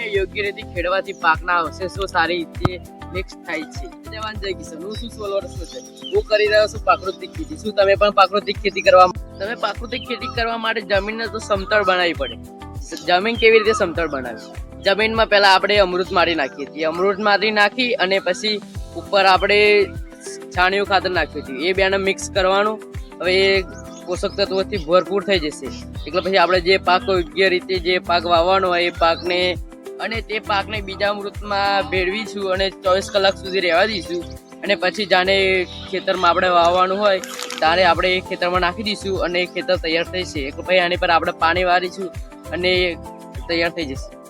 જમીનને યોગ્ય રીતે ખેડવાથી પાકના અવશેષો સારી રીતે મિક્સ થાય છે. જવાન જય કિશન. હું શું 16 વર્ષનો છે. હું કરી રહ્યો છું પ્રાકૃતિક ખેતી. શું તમે પણ પ્રાકૃતિક ખેતી કરવા માટે જમીનને તો સમતળ બનાવવી પડે. જમીન કેવી રીતે સમતળ બનાવી? જમીનમાં પહેલા આપણે અમૃત મારી નાખીએ છીએ. અમૃત મારી નાખી અને પછી ઉપર આપણે છાણિયું ખાતર નાખ્યું હતું. એ બેને મિક્સ કરવાનું. હવે એ પોષક તત્વોથી ભરપૂર થઈ જશે. એટલે પછી આપણે જે પાક યોગ્ય રીતે જે પાક વાવવાનો હોય એ પાકને અને તે પાકને બીજા અમૃતમાં ભેળવીશું અને 24 કલાક સુધી રહેવા દઈશું. અને પછી જાણે ખેતરમાં આપણે વાવવાનું હોય ત્યારે આપણે એ ખેતરમાં નાખી દઈશું અને ખેતર તૈયાર થઈ જશે. એટલે પછી આની પર આપણે પાણી વારીશું અને તૈયાર થઈ જશે.